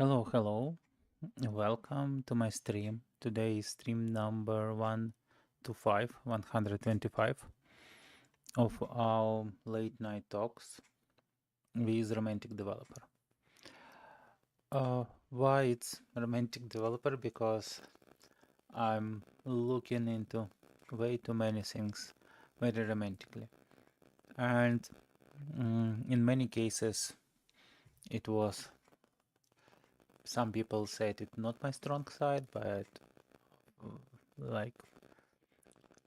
Hello. Welcome to my stream. Today is stream number 125 of our late night talks with romantic developer. Why it's romantic developer? Because I'm looking into way too many things very romantically. And in many cases, it was, some people said it's not my strong side, but like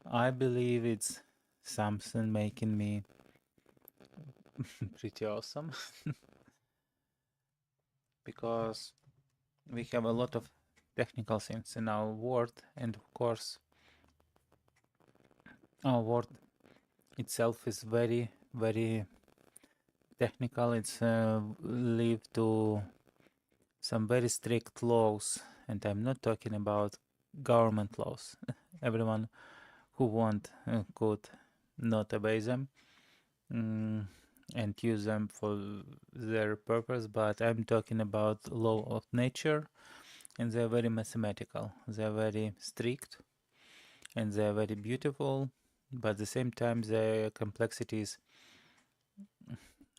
I believe it's something making me pretty awesome because we have a lot of technical things in our world, and of course, our world itself is very technical. It's live to some very strict laws, and I'm not talking about government laws. Everyone who want could not obey them. Mm, and use them for their purpose, but I'm talking about law of nature, and they're very mathematical. They're very strict, and they're very beautiful, but at the same time, their complexity is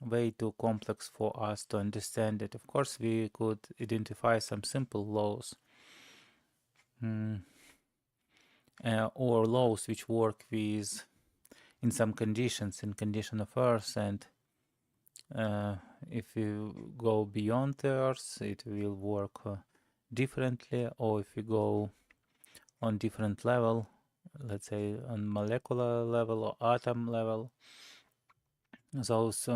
way too complex for us to understand it. Of course, we could identify some simple laws, mm, or laws which work with in some conditions, in condition of Earth, and if you go beyond the Earth, it will work differently, or if you go on different level, let's say on molecular level or atom level, those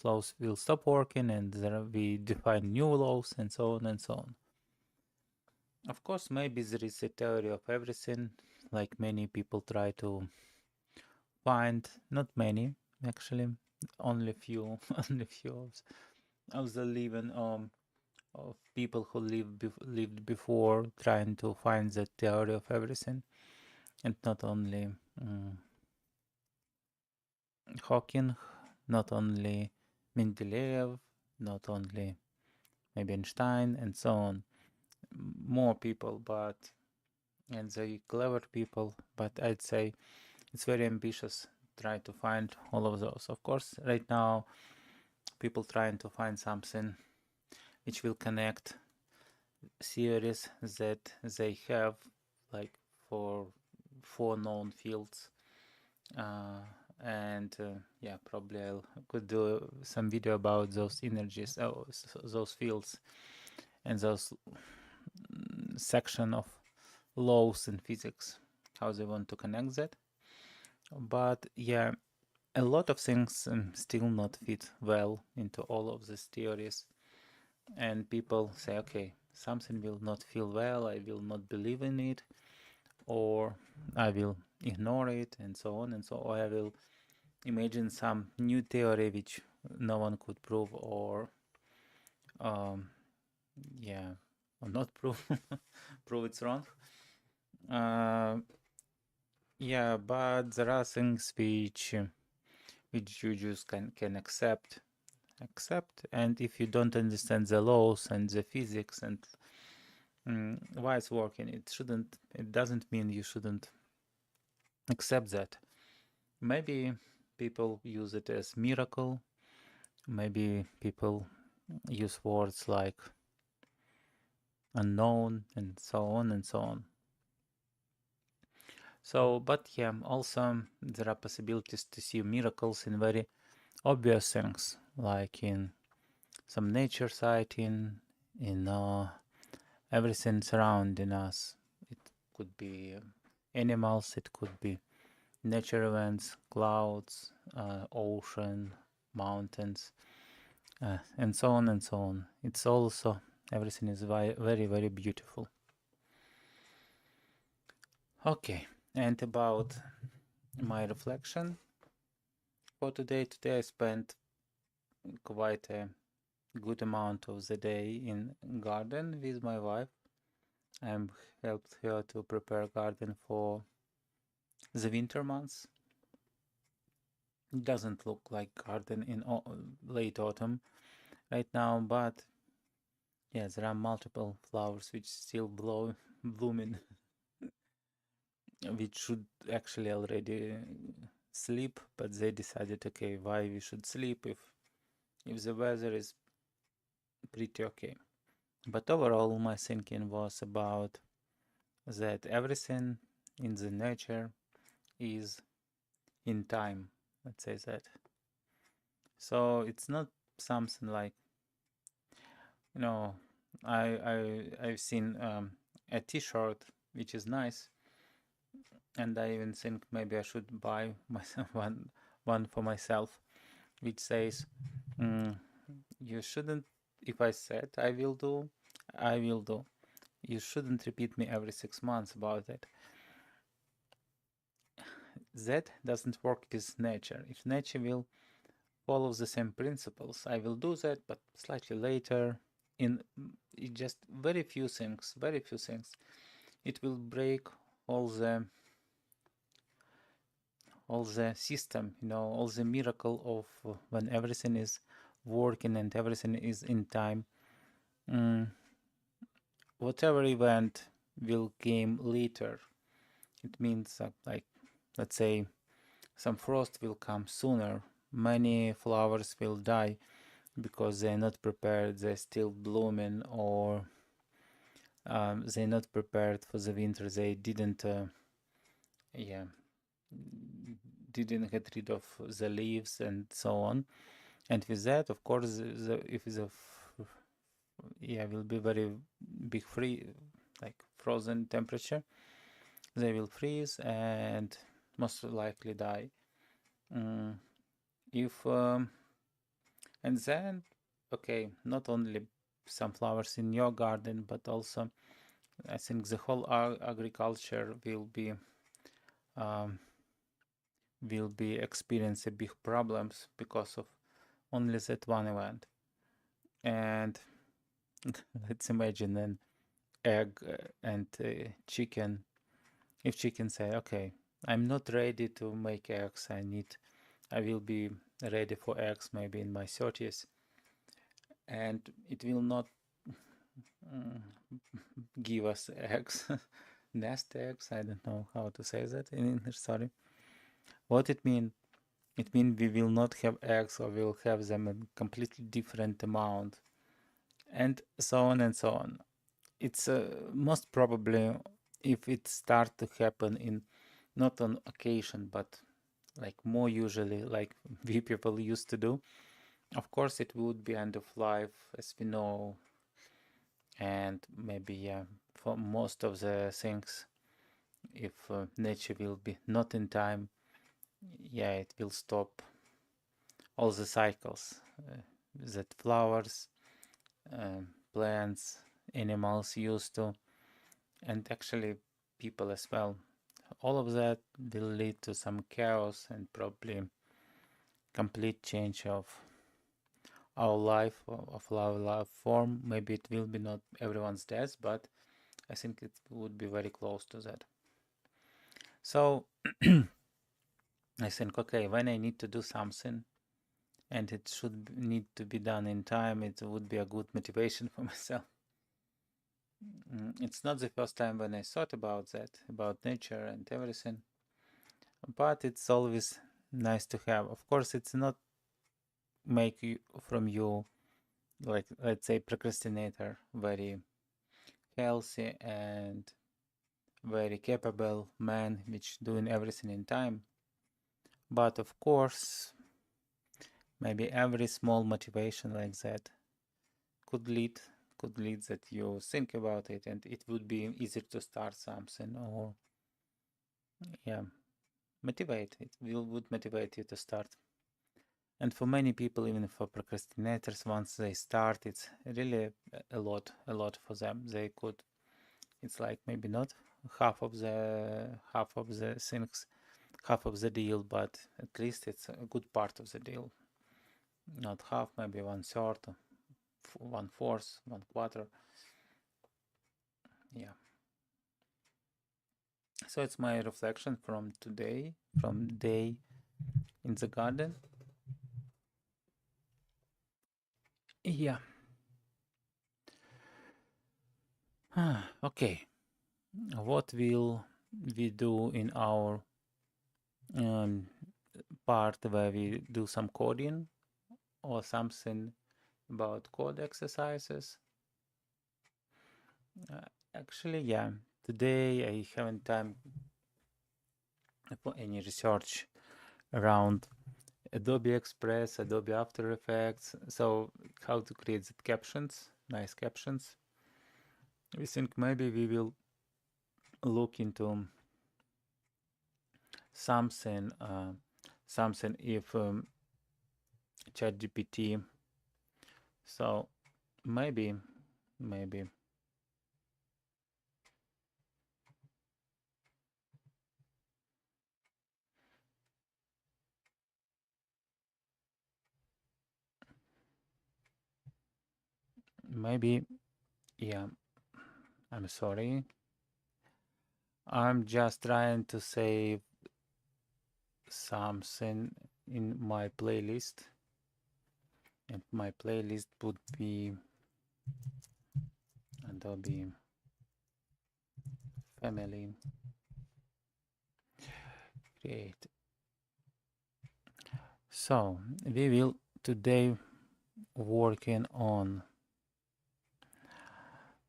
laws will stop working, and there we define new laws, and so on and so on. Of course, maybe there is a theory of everything, like many people try to find. Not many, actually, only few, only few of the living of people who lived before, trying to find the theory of everything, and not only Hawking, not only Mendeleev, not only maybe Einstein, and so on. More people, but and the clever people, but I'd say it's very ambitious. Try to find all of those. Of course, right now, people trying to find something which will connect theories that they have, like for four known fields. And yeah, probably I could do some video about those energies, those fields, and those section of laws in physics, how they want to connect that. But yeah, a lot of things still not fit well into all of these theories, and people say, okay, something will not feel well, I will not believe in it, or I will ignore it, and so on and so on. Or I will imagine some new theory which no one could prove, or yeah, or not prove prove it's wrong. Yeah, but there are things which you just can accept, and if you don't understand the laws and the physics and why it's working, it doesn't mean you shouldn't accept that. Maybe people use it as miracle. Maybe people use words like unknown and so on and so on. So, but yeah, also there are possibilities to see miracles in very obvious things, like in some nature sighting, in everything surrounding us. It could be animals, it could be nature events, clouds, ocean, mountains, and so on and so on. It's also, everything is very beautiful. Okay, and about my reflection for today. Today I spent quite a good amount of the day in garden with my wife. I helped her to prepare garden for the winter months. It doesn't look like garden in late autumn right now, but Yeah, there are multiple flowers which still blooming, which should actually already sleep, but they decided, okay, why we should sleep if the weather is pretty okay. But overall, my thinking was about that everything in the nature is in time. Let's say that. So it's not something like, you know, I've seen a T-shirt which is nice, and I even think maybe I should buy myself one for myself, which says, mm, "You shouldn't. If I said I will do, I will do. You shouldn't repeat me every 6 months about it." That doesn't work with nature. If nature will follow the same principles, I will do that, but slightly later. Just very few things, very few things. It will break all the system, all the miracle of when everything is working and everything is in time. Mm, whatever event will came later, it means like, let's say, some frost will come sooner. Many flowers will die because they're not prepared, they're still blooming, or they're not prepared for the winter. They yeah, didn't get rid of the leaves and so on. And with that, of course, if the will be very big like frozen temperature, they will freeze and most likely die. If and then, okay, not only some flowers in your garden, but also I think the whole agriculture will be experiencing big problems because of only that one event. And let's imagine an egg and chicken. If chicken say, okay, I'm not ready to make eggs, I will be ready for eggs maybe in my 30s, and it will not give us eggs, nest eggs. I don't know how to say that in English, sorry. What it mean? It means we will not have eggs, or we'll have them in completely different amount, and so on and so on. It's most probably, if it start to happen in not on occasion, but like more usually, like we people used to do, of course it would be end of life as we know. And maybe, yeah, for most of the things, if nature will be not in time, yeah, it will stop all the cycles that flowers, plants, animals used to, and actually people as well. All of that will lead to some chaos and probably complete change of our life, of our life form. Maybe it will be not everyone's death, but I think it would be very close to that. So I think, okay, when I need to do something and it should need to be done in time, it would be a good motivation for myself. It's not the first time when I thought about that, about nature and everything, but it's always nice to have. Of course, it's not make you from you, like, let's say, procrastinator, very healthy and very capable man which doing everything in time. But of course, maybe every small motivation like that could lead that you think about it, and it would be easier to start something, or yeah, motivate. Would motivate you to start. And for many people, even for procrastinators, once they start, it's really a lot for them. They could, it's like maybe not half of the things, half of the deal, but at least it's a good part of the deal. Not half, maybe 1/3, 1/4, 1/4. Yeah. So it's my reflection from today, from day in the garden. Yeah. Okay, what will we do in our part where we do some coding or something about code exercises? Actually, yeah, today I haven't time for any research around Adobe Express, Adobe After Effects. So how to create the captions, nice captions. We think maybe we will look into something, something if ChatGPT. So maybe, maybe. Maybe, yeah, I'm sorry. I'm just trying to save something in my playlist. And my playlist would be Adobe Family Create. So we will today working on.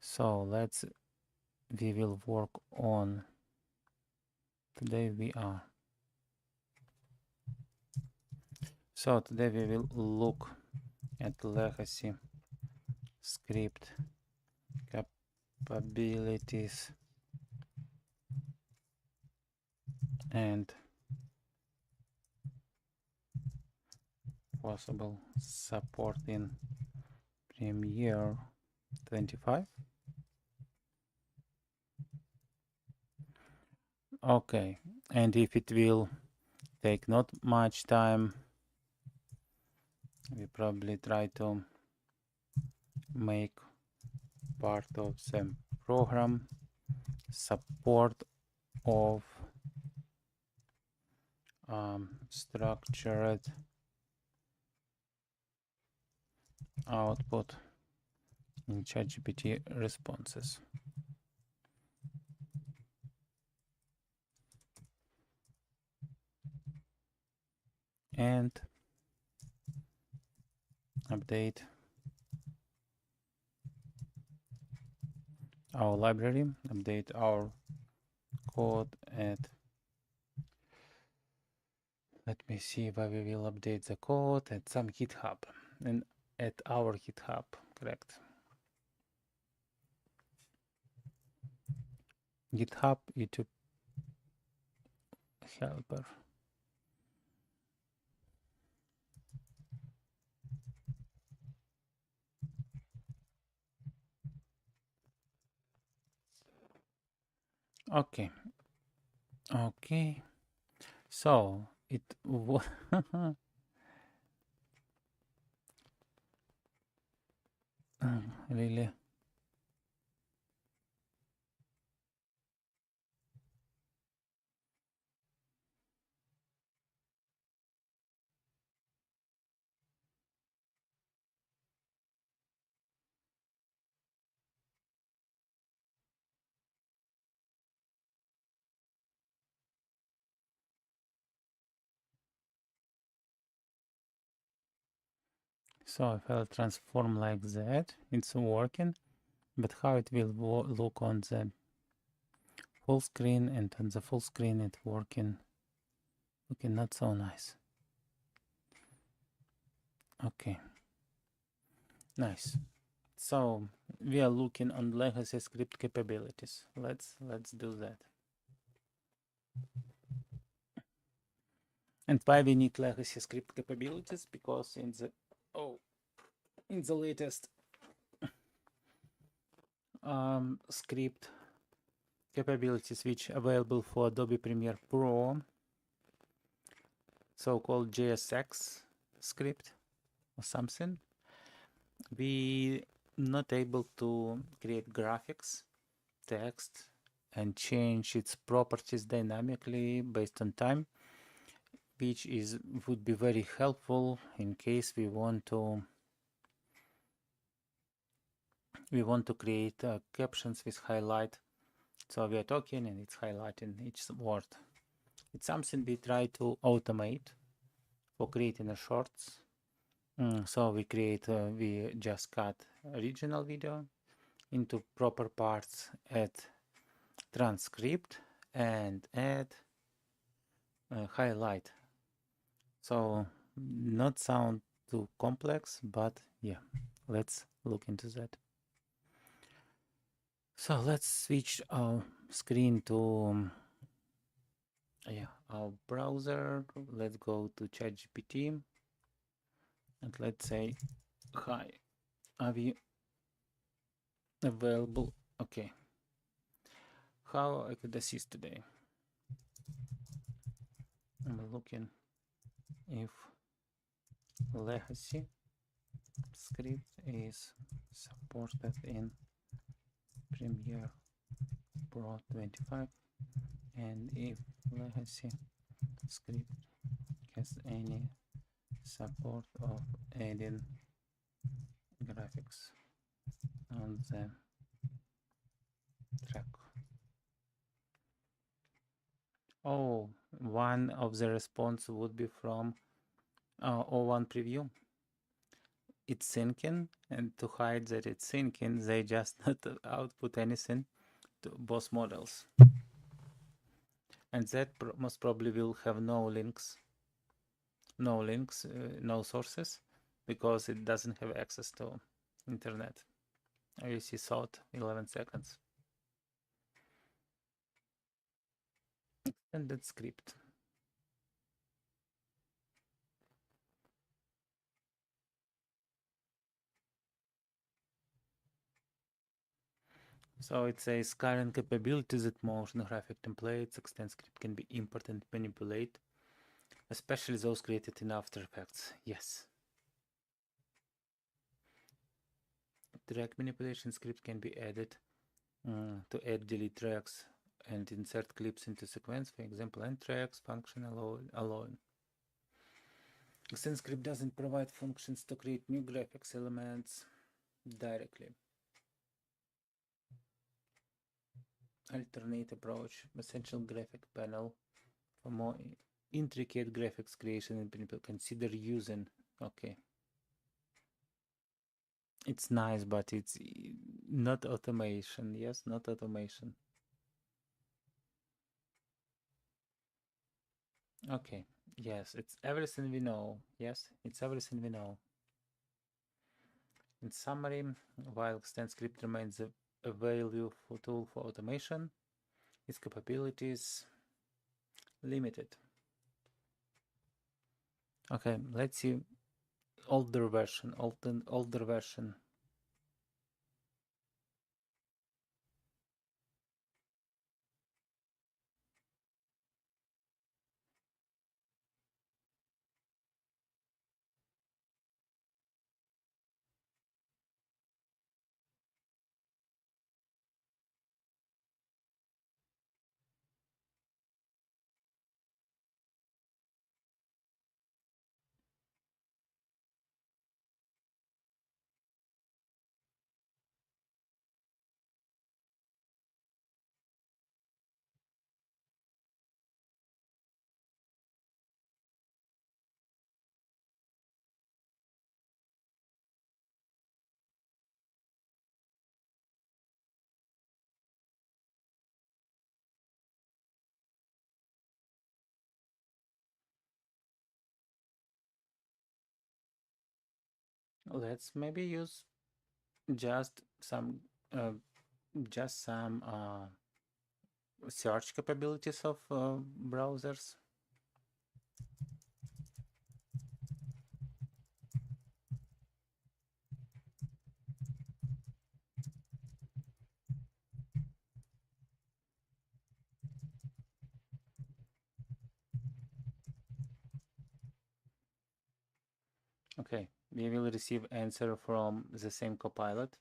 So we will work on. Today we are. So today we will look at legacy script capabilities and possible support in Premiere 25. Okay, and if it will take not much time, we probably try to make part of the program support of structured output in ChatGPT responses. And update our library, update our code at, let me see where we will update the code at some GitHub and at our GitHub, correct? GitHub YouTube helper. Okay. Okay. So it really. So if I'll transform like that, it's working. But how it will look on the full screen, and on the full screen it's working looking not so nice. Okay, nice. So we are looking on legacy script capabilities. Let's do that. And why we need legacy script capabilities? Because in the latest script capabilities which available for Adobe Premiere Pro, so-called JSX script or something, we not able to create graphics, text, and change its properties dynamically based on time, which would be very helpful in case we want to we want to create captions with highlight. So we are talking and it's highlighting each word. It's something we try to automate for creating a shorts. So we just cut original video into proper parts, add transcript and add highlight. So not sound too complex, but yeah, let's look into that. So let's switch our screen to our browser. Let's go to ChatGPT and let's say, hi, are you available? Okay. How I could assist today? I'm looking if legacy script is supported in Premiere Pro 25 and if legacy script has any support of adding graphics on the track. Oh, one of the response would be from O1 preview. It's syncing, and to hide that it's syncing, they just not output anything to both models. And that most probably will have no links, no sources, because it doesn't have access to internet. You see thought 11 seconds. Extended script. So it says current capabilities that motion graphic templates, extend script can be imported and manipulate, especially those created in After Effects. Yes. Track manipulation script can be added to add delete tracks and insert clips into sequence, for example, end tracks function alone. Extend script doesn't provide functions to create new graphics elements directly. Alternate approach, essential graphic panel for more intricate graphics creation and people consider using. Okay. It's nice, but it's not automation. Yes, not automation. Okay. Yes, it's everything we know. Yes, it's everything we know. In summary, while extend script remains a value for tool for automation, its capabilities limited. Okay, let's see older version. Let's maybe use just some search capabilities of browsers. Okay, we will receive answer from the same copilot.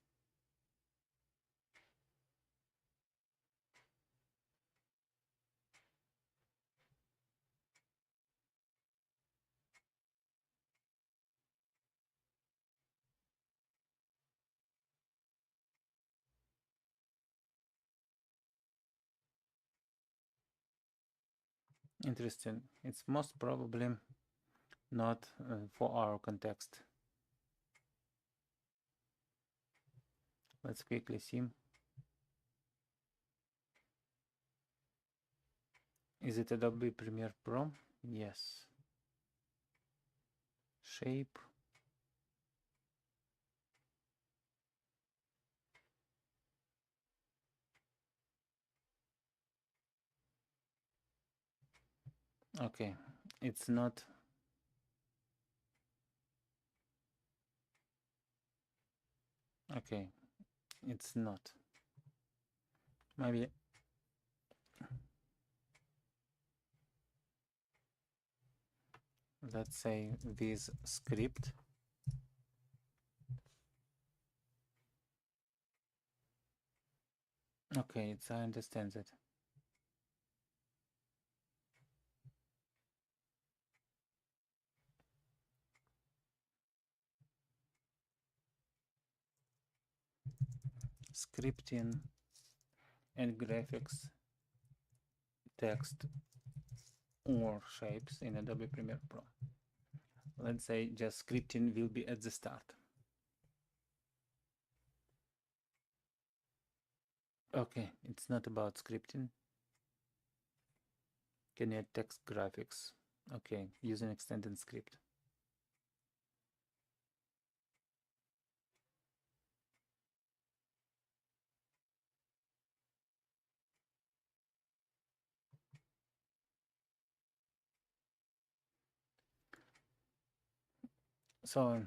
Interesting. It's most probably not for our context. Let's quickly see. Is it Adobe Premiere Pro? Yes. Shape. Okay, it's not. Okay, it's not. Maybe. Let's say this script. Okay, I understand that. Scripting and graphics, text or shapes in Adobe Premiere Pro. Let's say just scripting will be at the start. Okay, it's not about scripting. Can you add text graphics? Okay, using extended script. So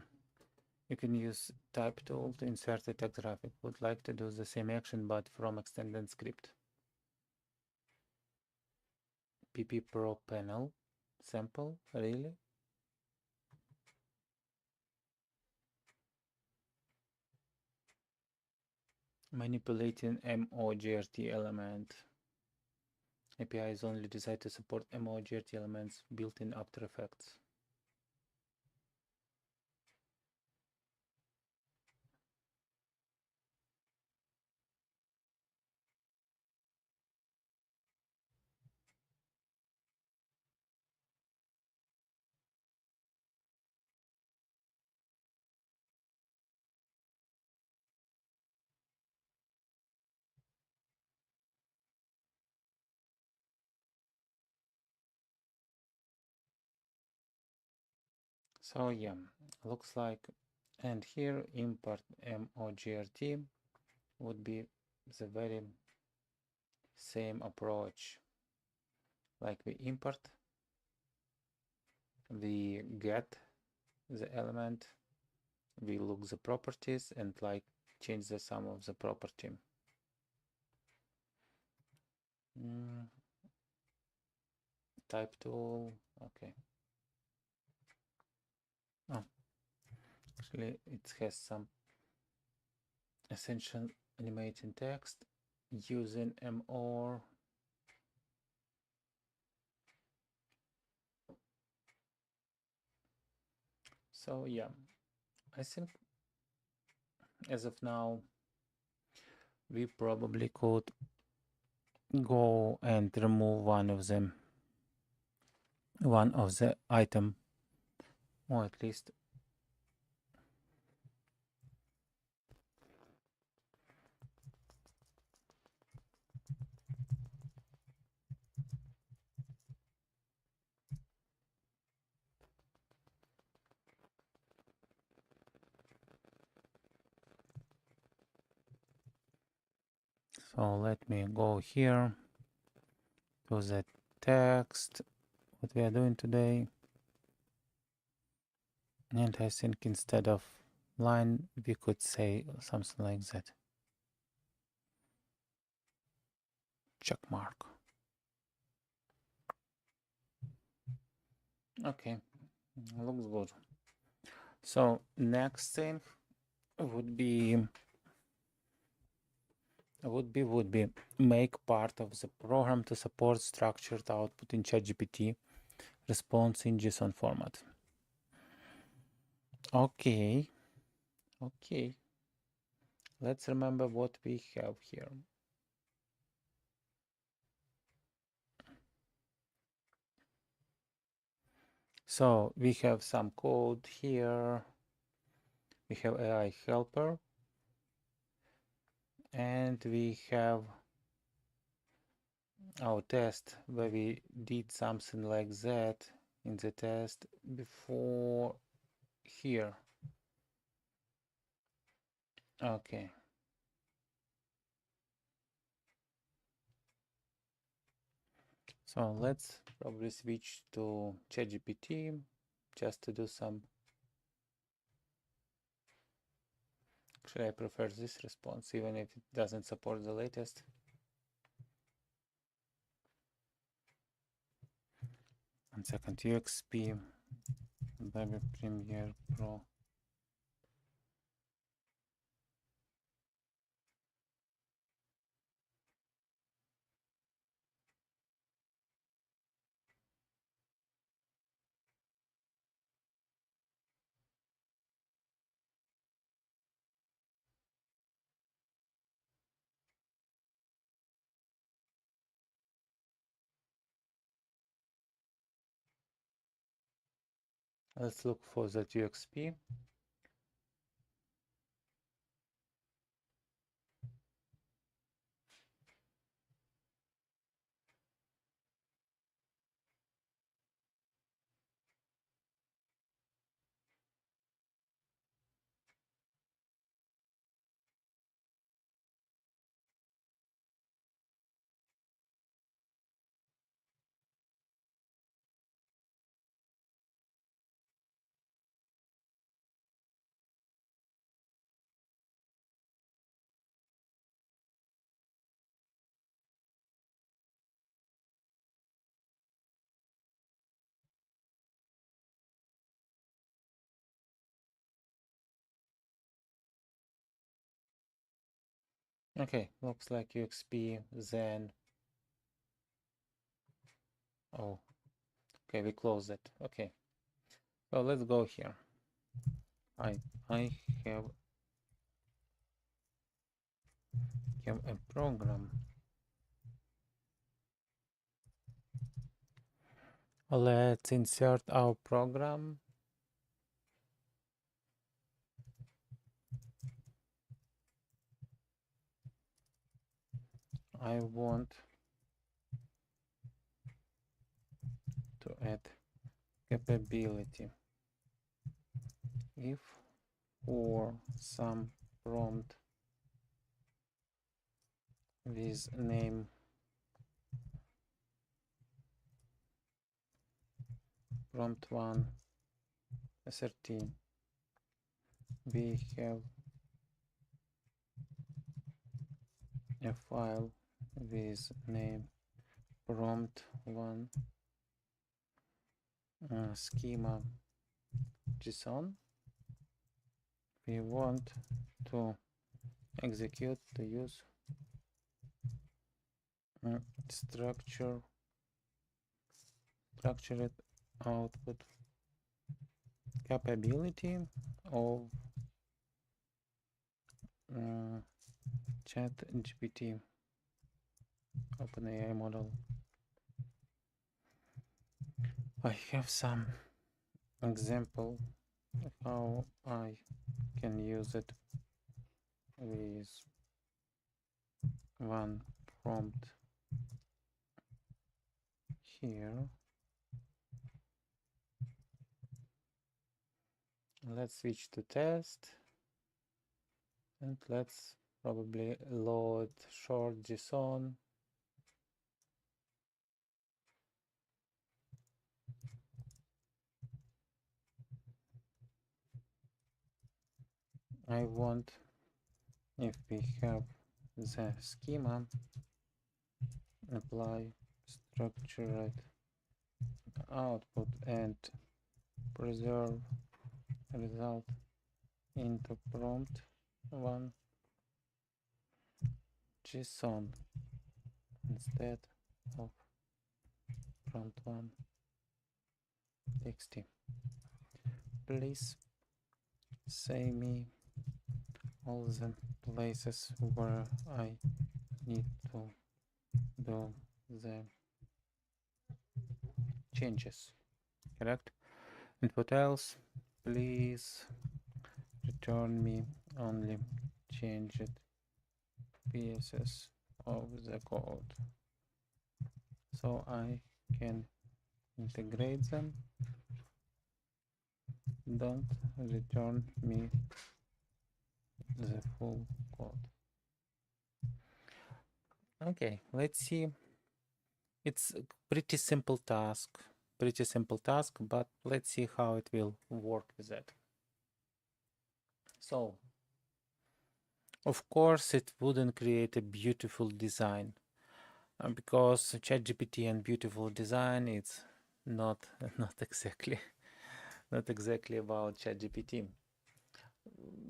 you can use type tool to insert a text graphic. Would like to do the same action but from extended script. PP Pro panel sample, really? Manipulating MOGRT element. API is only designed to support MOGRT elements built in After Effects. So yeah, looks like, and here import MOGRT would be the very same approach. Like we import, we get the element, we look the properties and like change the sum of the property. Type tool, okay. Oh, actually it has some essential animating text using MOR. So yeah, I think as of now we probably could go and remove one of them, one of the item, or at least so let me go here to the text, what we are doing today. And I think instead of line, we could say something like that. Check mark. Okay, looks good. So next thing would be make part of the program to support structured output in ChatGPT response in JSON format. Okay. Let's remember what we have here. So we have some code here. We have AI helper, and we have our test where we did something like that in the test before here. Okay. So let's probably switch to ChatGPT just to do some. Actually, I prefer this response even if it doesn't support the latest. 1 second. UXP Adobe Premiere Pro. Let's look for that UXP. Okay, looks like UXP then. Oh, okay, we close it. Okay. Well, let's go here. I have a program. Let's insert our program. I want to add capability. If for some prompt with name prompt1 13, we have a file with name prompt1 schema JSON. We want to execute to use structured output capability of ChatGPT OpenAI model. I have some example of how I can use it with one prompt here. Let's switch to test and let's probably load short JSON. I want, if we have the schema, apply structured output and preserve result into prompt1 JSON instead of prompt1 txt. Please say me all the places where I need to do the changes. Correct? input else, please return me only changed pieces of the code so I can integrate them. Don't return me the full code. Okay, let's see. It's a pretty simple task, but let's see how it will work with that. So, of course, it wouldn't create a beautiful design because ChatGPT and beautiful design, it's not exactly about ChatGPT.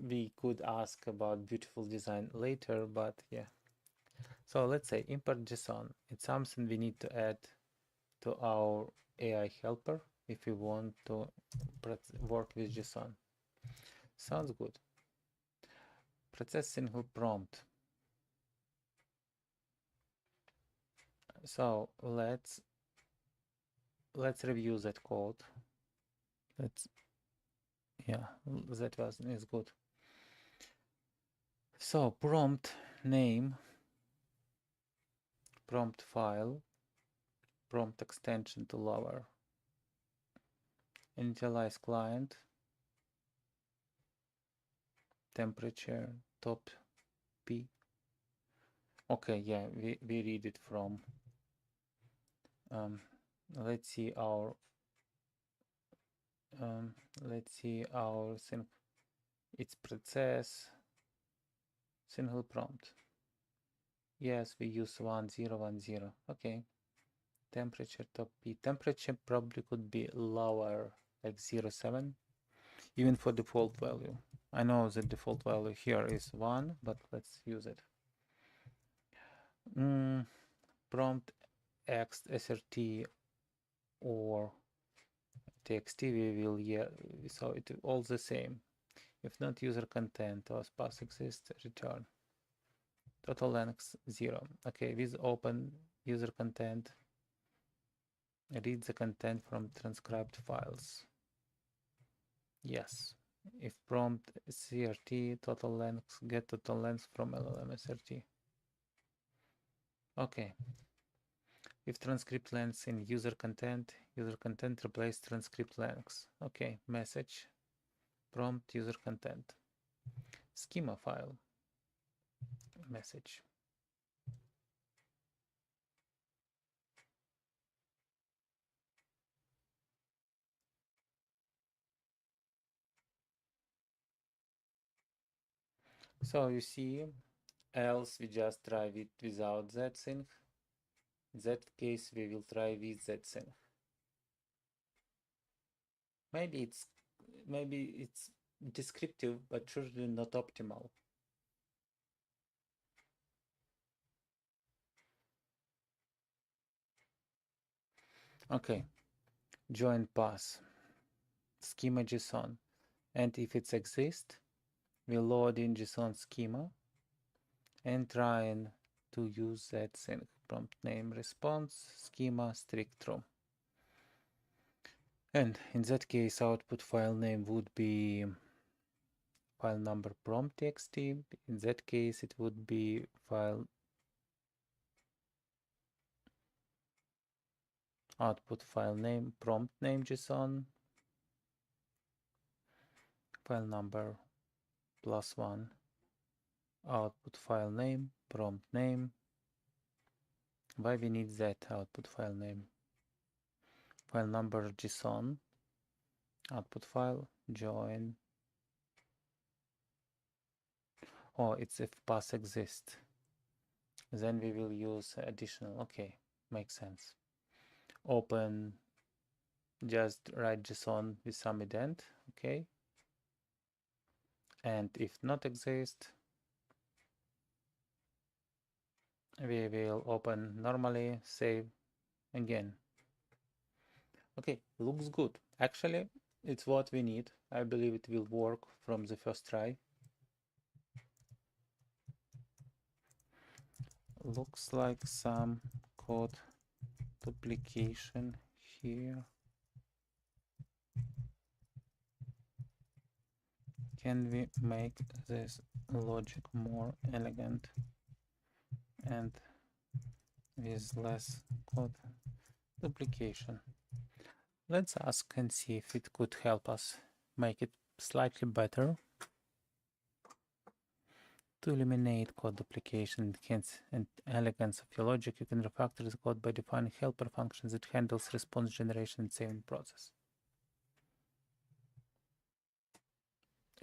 We could ask about beautiful design later, but yeah. So let's say import JSON. It's something we need to add to our AI helper if we want to work with JSON. Sounds good. Process single prompt. So let's review that code. That is good. So prompt name, prompt file, prompt extension to lower, initialize client, temperature, top P. Okay, yeah, we read it from. Let's see our thing. It's process single prompt. Yes, we use 1010. Okay. Temperature top P. Temperature probably could be lower, like 07, even for default value. I know the default value here is 1, but let's use it. Prompt X SRT or txt we will, yeah, so it all the same. If not user content or pass exists, return. Total length 0. Okay, with open user content, read the content from transcribed files. Yes. If prompt CRT, total length, get total length from LLM SRT. Okay. If transcript length in user content replace transcript length. Okay, message, prompt user content, schema file, message. So you see, else we just try it without that thing. In that case, we will try with that thing. Maybe it's descriptive, but surely not optimal. Okay, join pass, schema JSON, and if it exists, we load in JSON schema and trying to use that thing. Prompt name response schema strict true. And in that case, output file name would be file number prompt txt. In that case, it would be file output file name prompt name JSON, file number +1, output file name prompt name. Why we need that output file name? File number JSON, output file join. Oh, it's if pass exists. Then we will use additional. Okay, makes sense. Open, just write JSON with some ident. Okay. And if not exist, we will open normally, save again. Okay, looks good. Actually, it's what we need. I believe it will work from the first try. Looks like some code duplication here. can we make this logic more elegant and with less code duplication? Let's ask and see if it could help us make it slightly better. To eliminate code duplication and elegance of your logic, you can refactor the code by defining helper functions that handles response generation and saving process.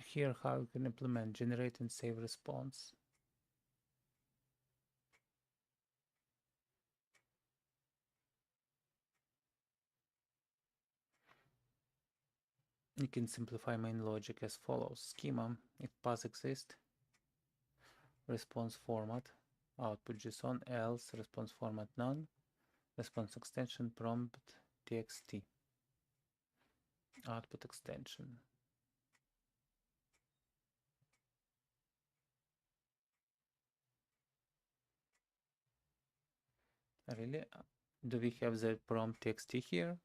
Here, how you can implement generate and save response. You can simplify main logic as follows. Schema, if pass exists, response format, output JSON, else response format none, response extension prompt txt, output extension. Really? Do we have the prompt txt here?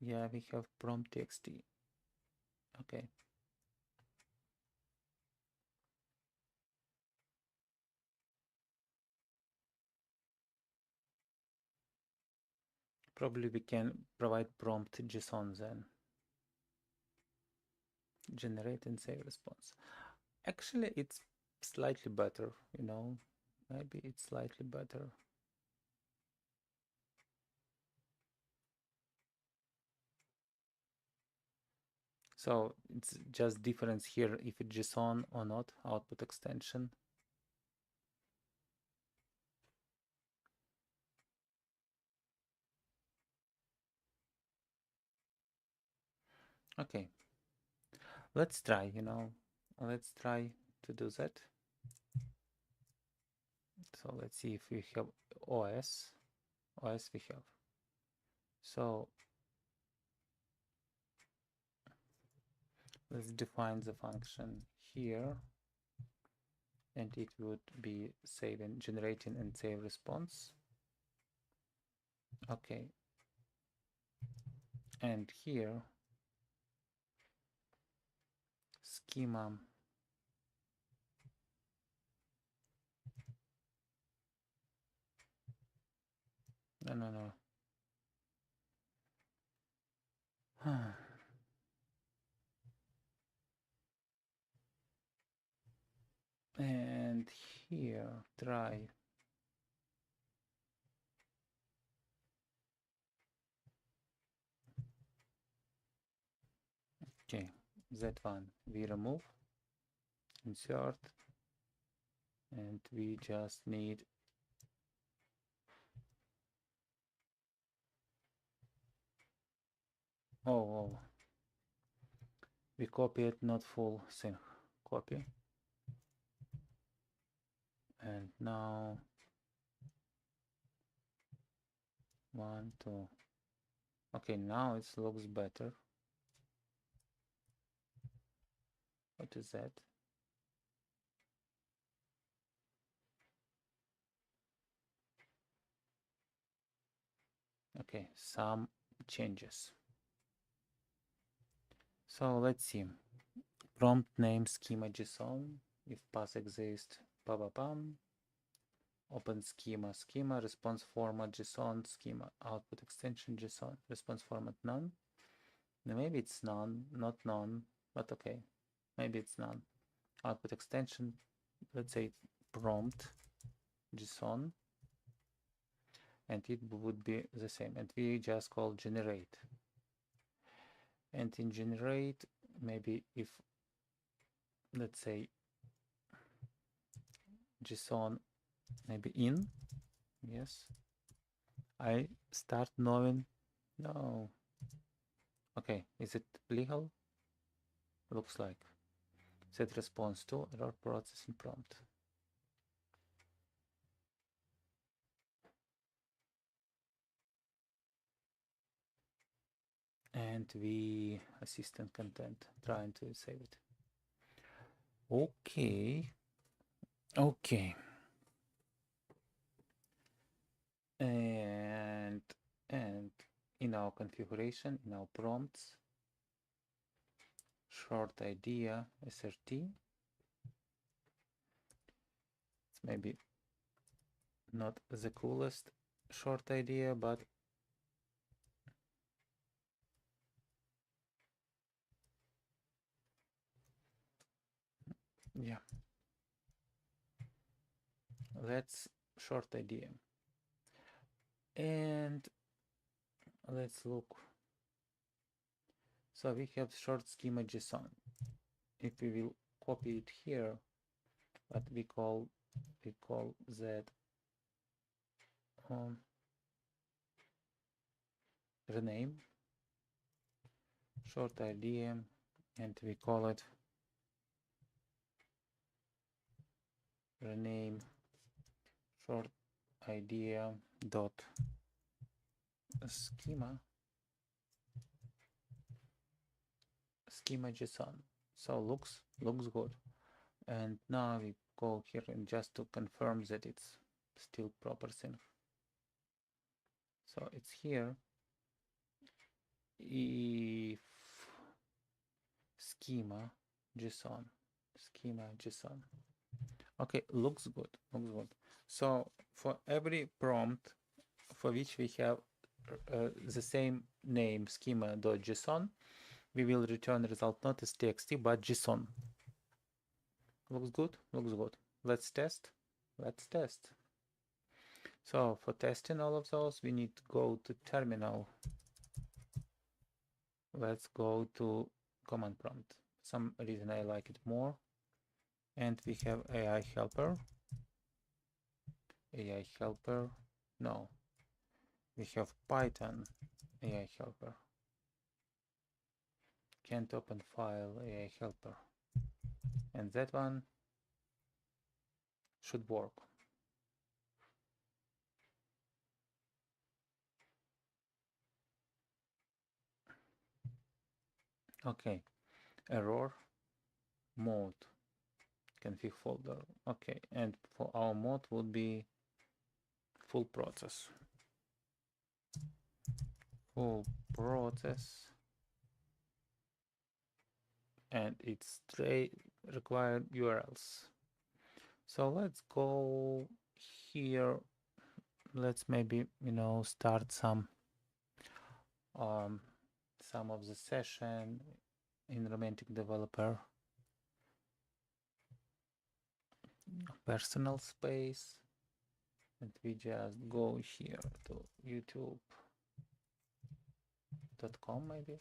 Yeah, we have prompt txt. Okay. Probably we can provide prompt JSON then. Generate and save response. Actually, it's slightly better, you know. Maybe it's slightly better. So it's just difference here if it's JSON or not, output extension. Okay, let's try, let's try to do that. So let's see if we have OS we have. So let's define the function here, and it would be saving, generating and save response. Okay, and here schema no and here try okay, that one we remove, insert, and we just need oh, we copy it, not full sync copy. And now 1 2. Okay, now it looks better. What is that? Okay, some changes. So let's see. Prompt name schema JSON. If pass exists, pam. Open schema, response format JSON, schema, output extension JSON, response format none. Now maybe it's none, not none, but okay. Maybe it's none. Output extension, let's say prompt JSON, and it would be the same. And we just call generate. And in generate, maybe if, let's say, JSON, maybe in, yes, I start knowing, no. Okay, is it legal? Looks like. Set response to error processing prompt. And we assistant content, trying to save it. Okay. And in our configuration, in our prompts, short idea SRT. It's maybe not the coolest short idea, but yeah, that's short idea. And let's look. So we have short schema JSON. If we will copy it here, what we call that rename short idea, and we call it rename short idea dot schema JSON. So looks good. And now we go here and just to confirm that it's still proper thing. So it's here. If schema JSON. Okay, looks good. So for every prompt for which we have the same name schema.json, we will return result not as txt but JSON. Looks good. Let's test. So for testing all of those, we need to go to terminal. Let's go to command prompt. For some reason I like it more. And we have AI helper. No, we have Python AI helper. Can't open file AI helper. And that one should work. Okay, error mode config folder. Okay, and for our mode would be full process. And it's required URLs. So let's go here. Let's maybe start some of the session in romantic developer. Personal space, and we just go here to youtube.com maybe.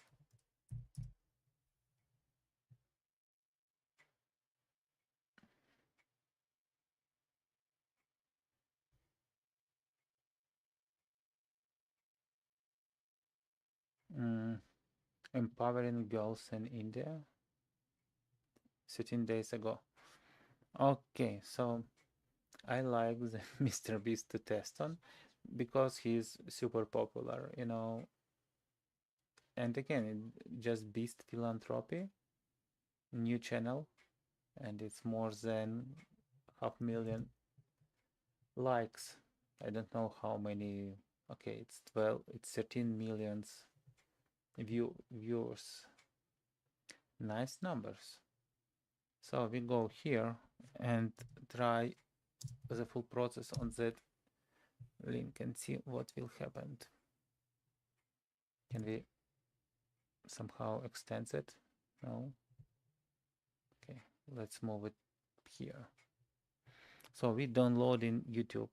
Empowering girls in India 13 days ago. Okay, so I like the Mr. Beast to test on because he's super popular, and again, just Beast Philanthropy, new channel, and it's more than 500,000 likes. I don't know how many. Okay, it's 13 million viewers. Nice numbers. So we go here and try the full process on that link and see what will happen. Can we somehow extend it? No. Okay, let's move it here. So we download in YouTube.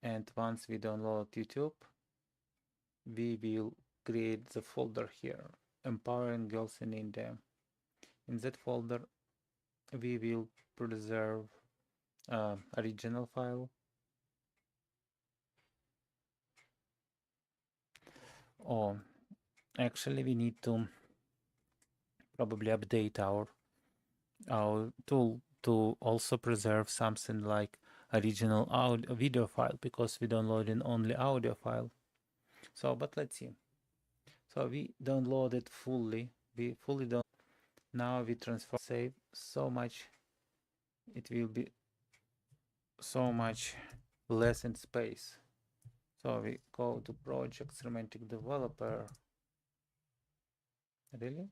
And once we download YouTube, we will create the folder here, Empowering Girls in India. In that folder, we will preserve original file. Oh, actually, we need to probably update our tool to also preserve something like original video file, because we downloading only audio file. So, but let's see. So we downloaded fully. We fully download. Now we transfer, save so much. It will be so much less in space. So we go to projects, romantic developer, really.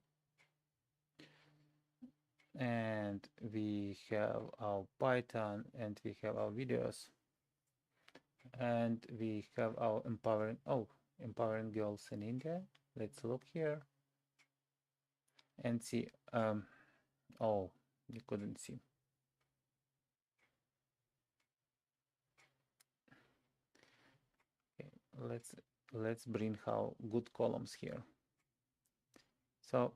And we have our Python, and we have our videos, and we have our empowering girls in India. Let's look here and see. Oh, you couldn't see. Okay, let's bring our good columns here. So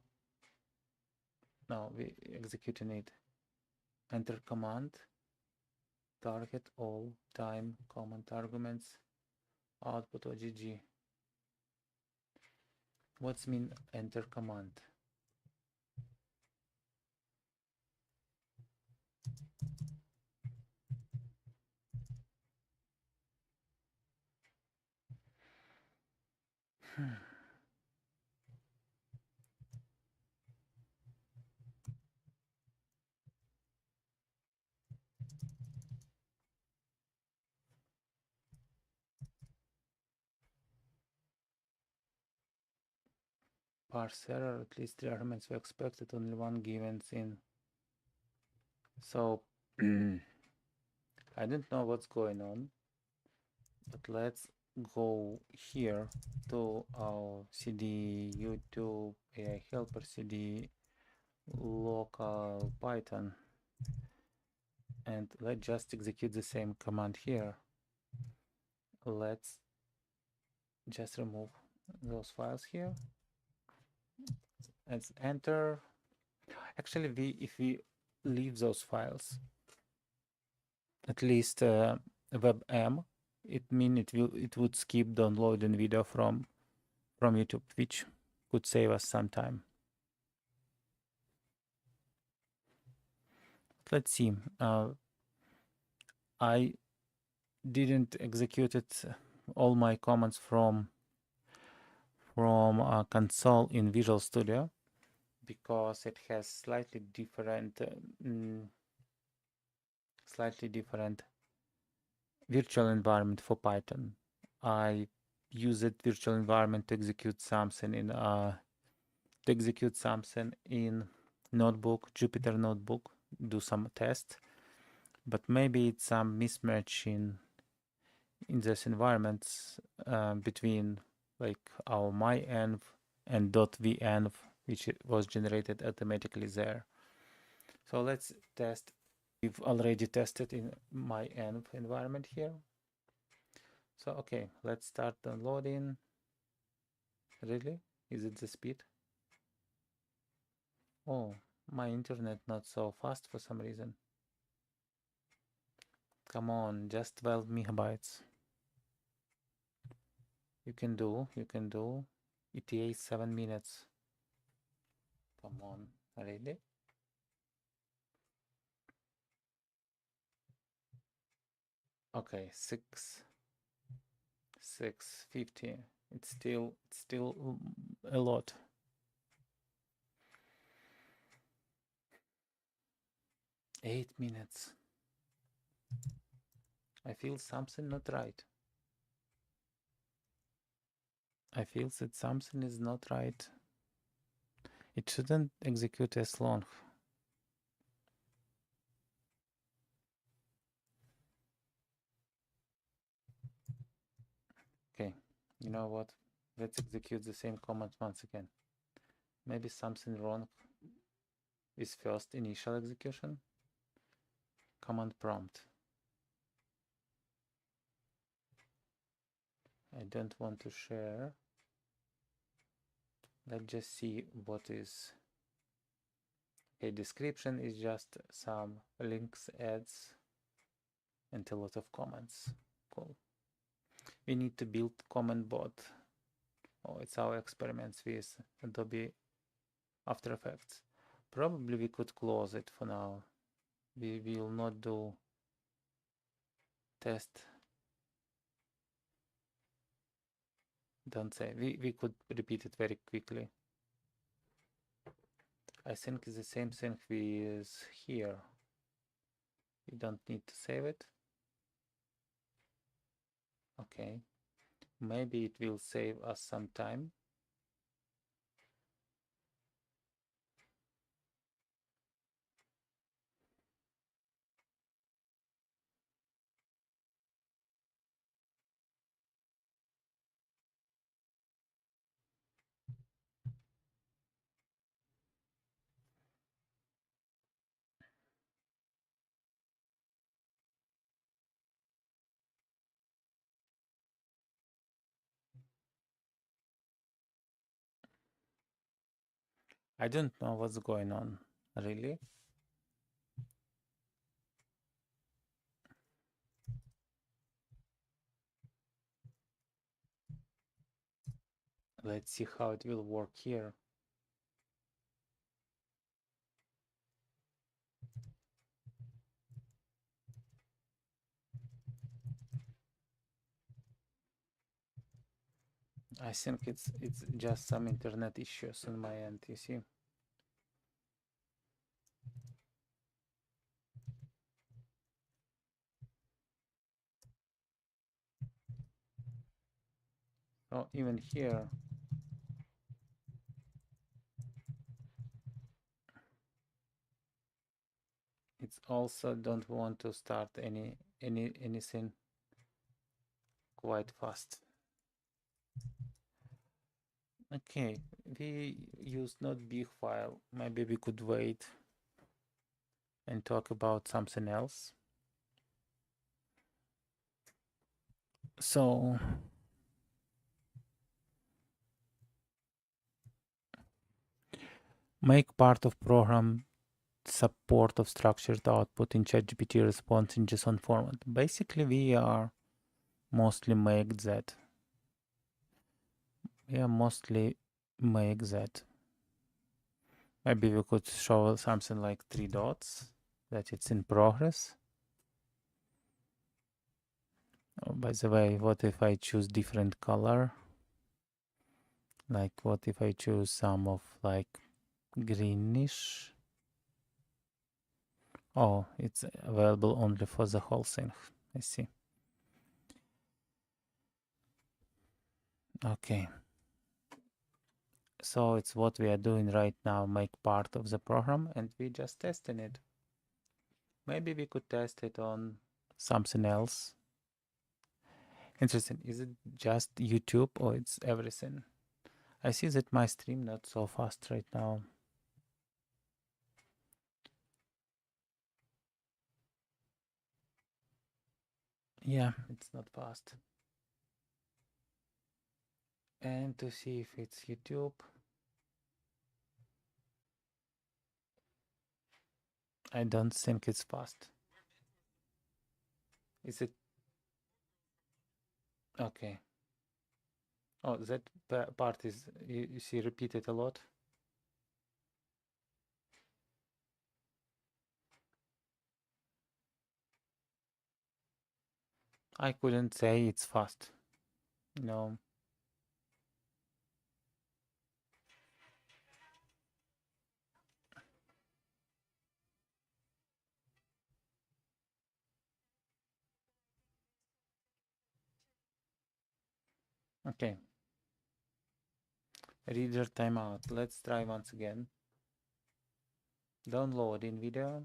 now we executing it. Enter command, target all time comment arguments, output OGG. What's mean enter command? Parse error, at least 3 arguments were expected, only one given in. So I don't know what's going on, but let's go here to our CD YouTube AI helper CD local Python, and let's just execute the same command here. Let's just remove those files here. Let's enter. Actually, if we leave those files, at least WebM, it means it would skip downloading video from YouTube, which could save us some time. Let's see. I didn't execute it all my commands from console in Visual Studio because it has slightly different virtual environment for Python. I use that virtual environment to execute something in notebook, Jupyter notebook, do some tests, but maybe it's some mismatch in this environments between like our myenv and .venv, which was generated automatically there. So let's test. We've already tested in myenv environment here. So okay, let's start downloading. Really? Is it the speed? Oh, my internet not so fast for some reason. Come on, just 12 megabytes. You can do. ETA 7 minutes. Come on, really? Okay, 650. It's still a lot. Eight minutes. I feel something not right. I feel that something is not right. It shouldn't execute as long. Okay, you know what? Let's execute the same command once again. Maybe something wrong is first initial execution. Command prompt. I don't want to share. Let's just see what is. Okay, description is just some links, ads, and a lot of comments. Cool. We need to build comment bot. Oh, it's our experiments with Adobe After Effects. Probably we could close it for now. We will not do test. Don't say. We could repeat it very quickly. I think it's the same thing with here. You don't need to save it. Okay. Maybe it will save us some time. I don't know what's going on, really. Let's see how it will work here. I think it's just some internet issues on my end, you see. Oh, even here. It's also don't want to start anything quite fast. Okay, we use not big file. Maybe we could wait and talk about something else. So make part of program support of structured output in ChatGPT response in JSON format. Basically, we are mostly make that. We are mostly make that. Maybe we could show something like 3 dots that it's in progress. Oh, by the way, what if I choose different color? Like what if I choose some of like greenish? Oh, it's available only for the whole thing. I see. Okay. So it's what we are doing right now, make part of the program, and we just testing it. Maybe we could test it on something else. Interesting. Is it just YouTube or it's everything? I see that my stream not so fast right now. Yeah, it's not fast. And to see if it's YouTube. I don't think it's fast. Is it? Okay. Oh, that part is, you see, repeated a lot. I couldn't say it's fast. No. Okay. Reader timeout. Let's try once again. Download in video.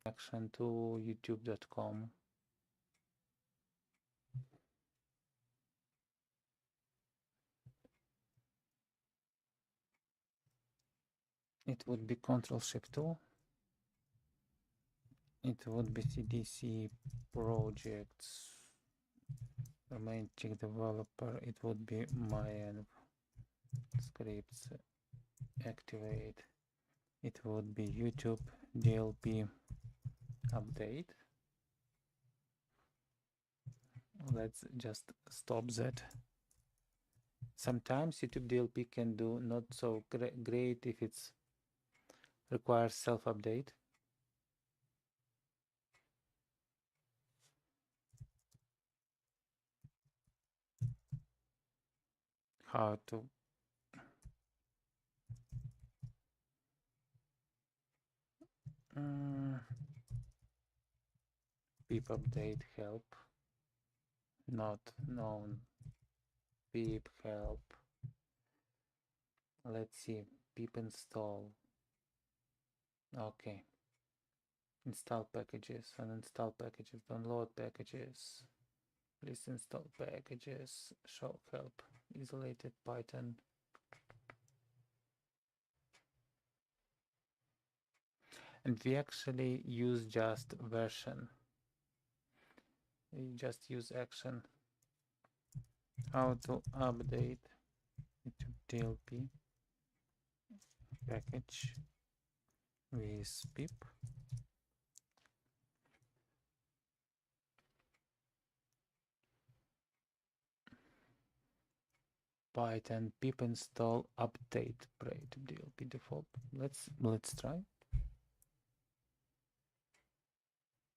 Action to youtube.com. It would be Ctrl+Shift+2. It would be CDC projects. Romantic developer. It would be my scripts. Activate. It would be YouTube DLP update. Let's just stop that. Sometimes YouTube DLP can do not so great if it's requires self-update. How to pip update help not known. Pip help. Let's see. Pip install. Okay. Install packages, uninstall packages, download packages. Please install packages. Show help. Isolated Python. And we actually use just version. You just use action. How to update YouTube DLP package with pip. Python pip install update YouTube DLP default. Let's try.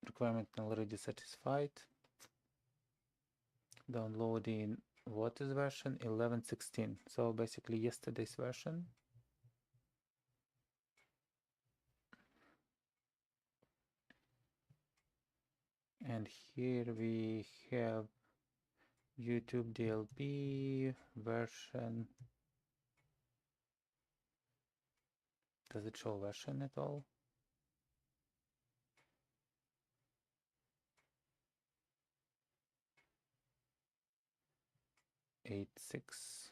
Requirement already satisfied. Downloading what is version 11.16. So basically yesterday's version. And here we have YouTube DLP version. Does it show version at all? 8.6.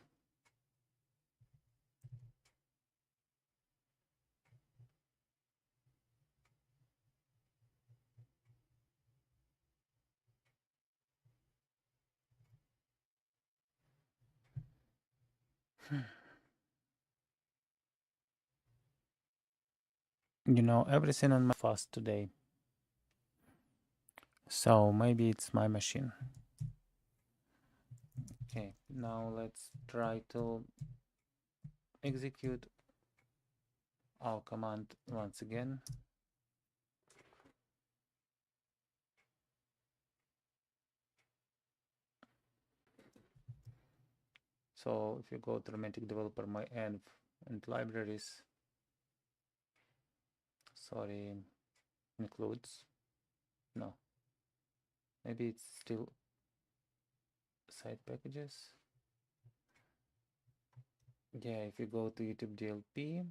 You know, everything on my fast today. So maybe it's my machine. Okay, now let's try to execute our command once again. So if you go to Romantic Developer, my env and libraries, sorry, includes, no, maybe it's still side packages. Yeah, if you go to YouTube DLP,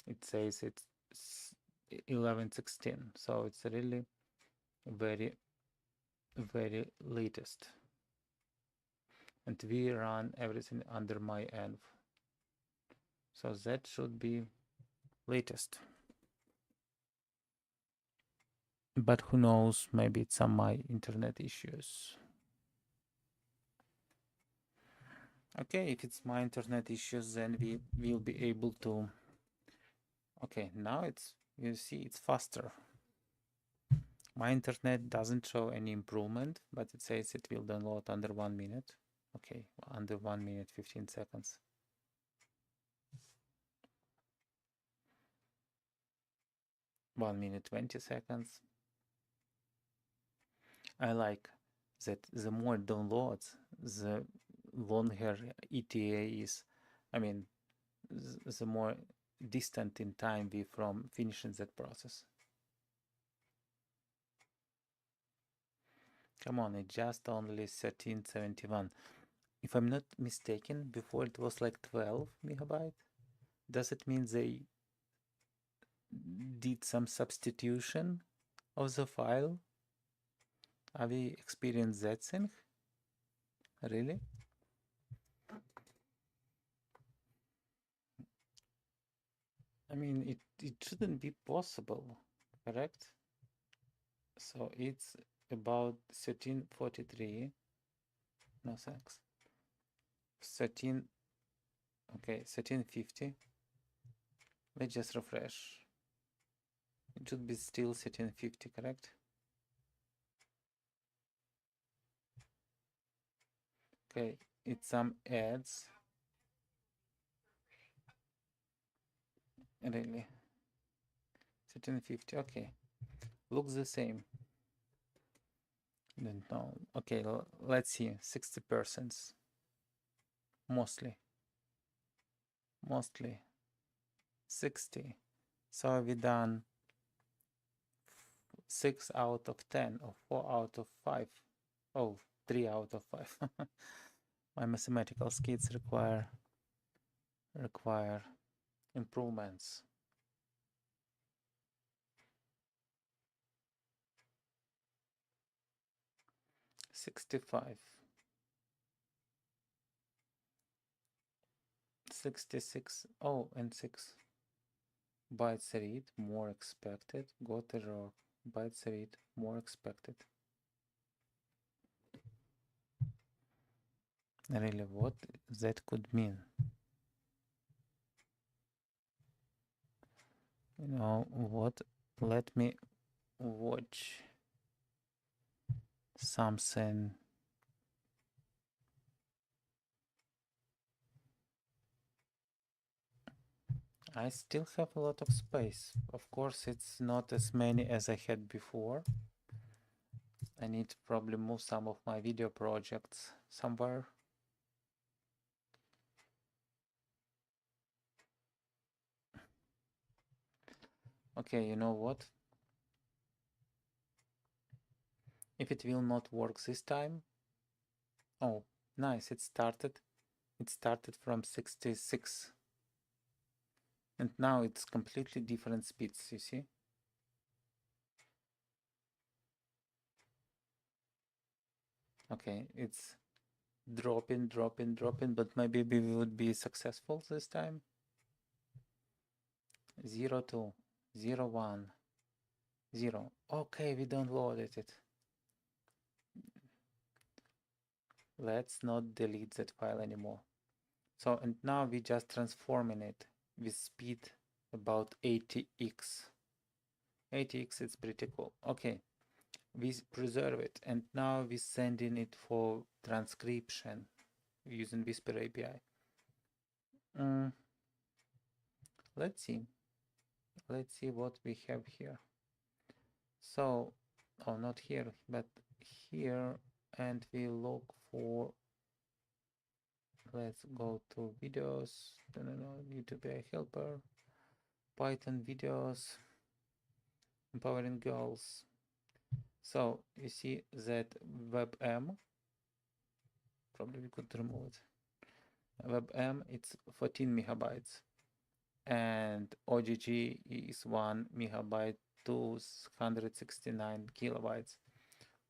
it says it's 11.16, so it's really very latest. And we run everything under my env, so that should be latest. But who knows, maybe it's some my internet issues. Okay, if it's my internet issues, then we will be able to. Okay, now it's, you see, it's faster. My internet doesn't show any improvement, but it says it will download under 1 minute. Okay, under 1 minute 15 seconds. One minute 20 seconds. I like that the more downloads, the longer ETA is. I mean, the more distant in time we from finishing that process. Come on, it's just only 1371. If I'm not mistaken, before it was like 12 megabyte. Does it mean they did some substitution of the file? Are we experiencing that thing? Really? I mean, it shouldn't be possible, correct? So it's about 1343. No thanks. 13. Okay, 1350. Let's just refresh. It should be still 1350, correct? Okay, it's some ads. Really? 1350, okay. Looks the same. Don't know. Okay, let's see. 60%. Mostly 60. So we done 6 out of 10 or 4 out of 5. Oh, 3 out of 5. My mathematical skills require improvements. $65. 66. Oh, and 6. bytes read, more expected, got error, bytes read, more expected. Really, what that could mean? You know what? Let me watch something. I still have a lot of space. Of course, it's not as many as I had before. I need to probably move some of my video projects somewhere. Okay, you know what? If it will not work this time. Oh, nice, it started. It started from 66. And now it's completely different speeds, you see? Okay, it's dropping, but maybe we would be successful this time. 0, 2, 0, 1, 0. Okay, we downloaded it. Let's not delete that file anymore. So, and now we just transforming it with speed about 80x. 80x, it's pretty cool. Okay, we preserve it, and now we sending it for transcription using Whisper API. Let's see what we have here. So, oh, not here, but here, and we look for, let's go to videos, no, YouTube helper, Python videos, empowering girls. So you see that WebM, probably we could remove it. WebM, it's 14 megabytes, and OGG is 1 megabyte, 269 kilobytes,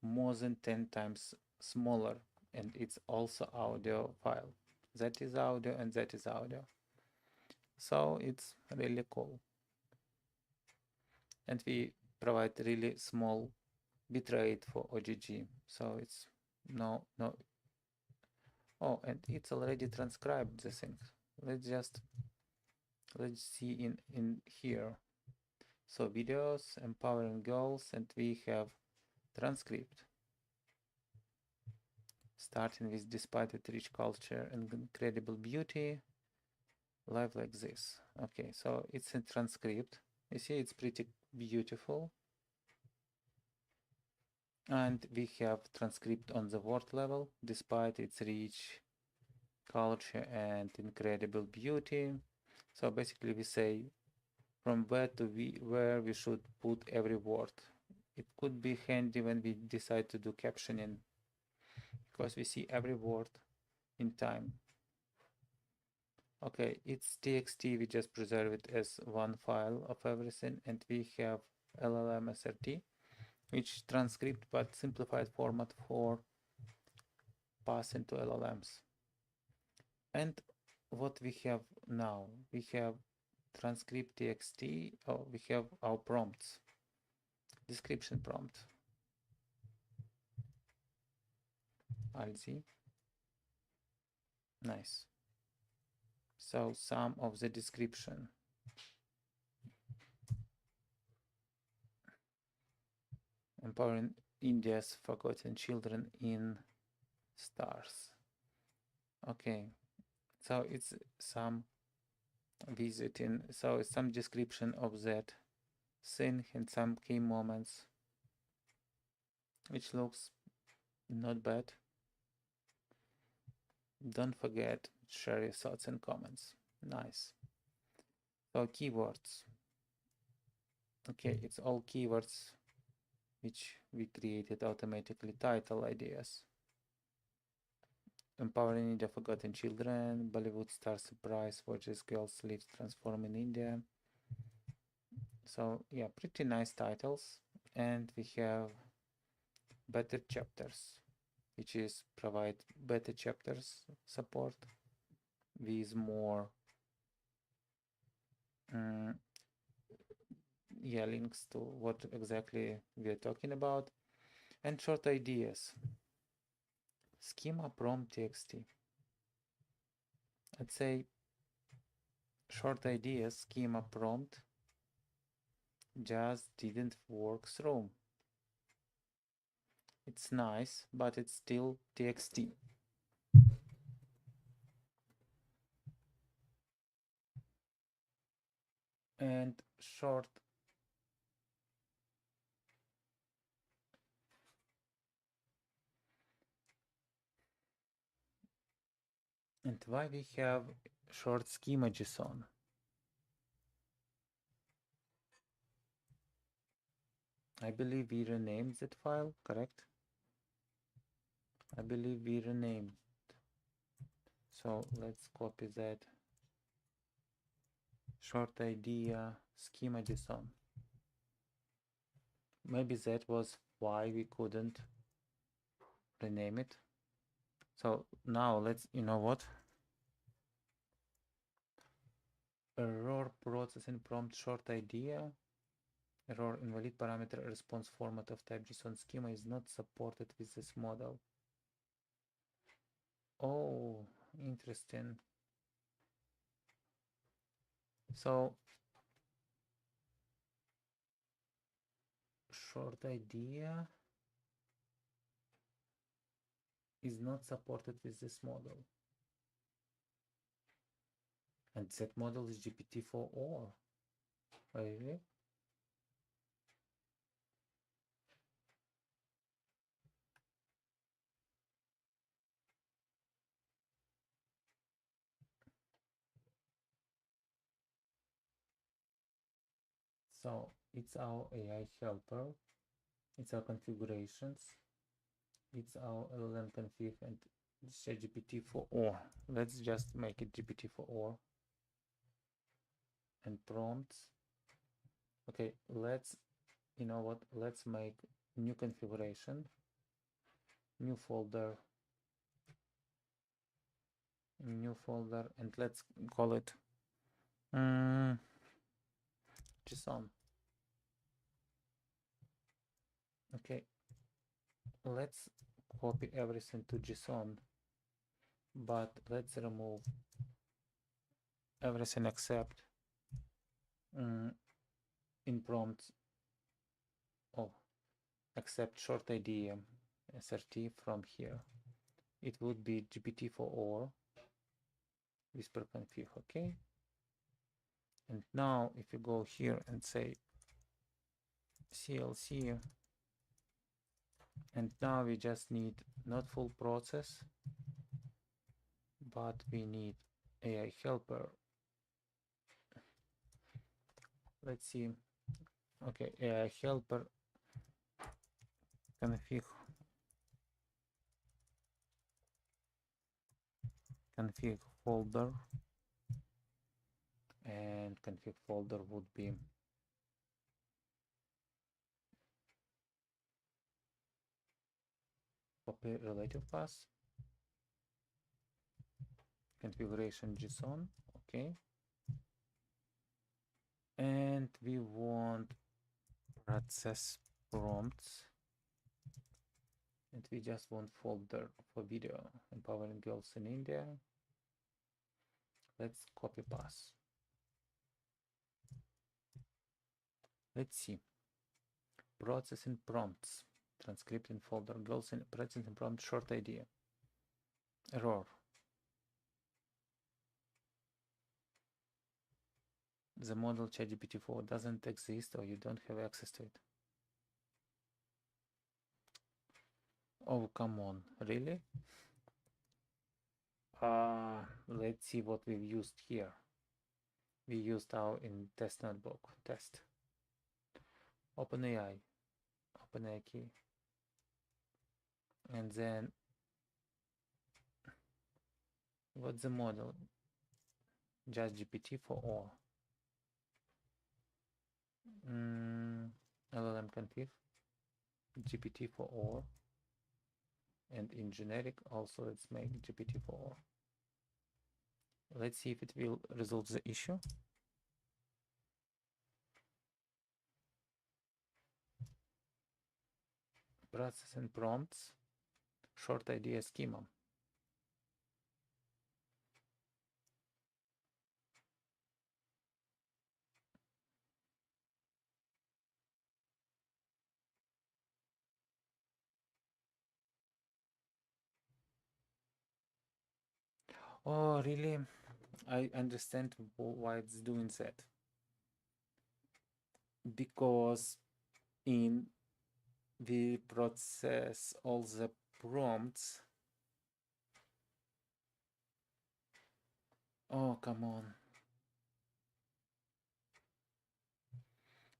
more than 10 times smaller, and it's also audio file. That is audio and that is audio. So it's really cool. And we provide really small bitrate for OGG. So it's no. Oh, and it's already transcribed the thing. Let's see in here. So videos, empowering girls, and we have transcript. Starting with despite its rich culture and incredible beauty, live like this. Okay, so it's a transcript. You see, it's pretty beautiful. And we have transcript on the word level, despite its rich culture and incredible beauty. So basically we say from where to where we should put every word. It could be handy when we decide to do captioning, because we see every word in time. Okay, it's txt, we just preserve it as one file of everything, and we have LLM SRT, which transcript but simplified format for passing to LLMs. And what we have now, we have transcript txt, we have our prompts, description prompt, Alt-Z, nice. So some of the description. Empowering India's forgotten children in stars. Okay, so it's some visiting, so it's some description of that scene and some key moments, which looks not bad. Don't forget, share your thoughts and comments. Nice. So keywords. Okay, it's all keywords which we created automatically. Title ideas. Empowering India, forgotten children, Bollywood star surprise, watches girls lives transform in India. So yeah, pretty nice titles. And we have better chapters, which is provide better chapters support with more yeah, links to what exactly we are talking about, and short ideas. Schema prompt txt. Let's say short ideas schema prompt just didn't work through. It's nice, but it's still txt. And short and why we have short schema JSON? I believe we renamed that file, correct? I believe we renamed. So let's copy that short idea schema JSON. Maybe that was why we couldn't rename it. So now let's, you know what? Error processing prompt short idea. Error invalid parameter response format of type JSON schema is not supported with this model. Oh, interesting. So short idea is not supported with this model. And that model is GPT-4o. Really? So it's our AI helper, it's our configurations, it's our LLM config, and it's a GPT-4o. Let's just make it GPT-4o. And prompts. Okay, let's, you know what, let's make new configuration, new folder, and let's call it JSON. Okay, let's copy everything to JSON, but let's remove everything except in prompts, except short ID SRT from here. It would be GPT-4o whisper config, okay? And now if you go here and say CLC, and now we just need not full process, but we need AI helper. Let's see. Okay, AI helper config folder, and config folder would be copy relative path, configuration JSON, okay, and we want process prompts, and we just want folder for video empowering girls in India. Let's copy path. Let's see. Processing prompts, transcripting folder, girls in processing prompt short idea. Error. The model ChatGPT-4 doesn't exist, or you don't have access to it. Oh, come on, really? Let's see what we've used here. We used our in test notebook test. OpenAI key, and then what's the model? Just GPT-4o. LLM config GPT-4o, and in generic also let's make GPT-4o. Let's see if it will resolve the issue. process and prompts, short idea schema. Oh, really? I understand why it's doing that. Because in we process all the prompts. Oh, come on.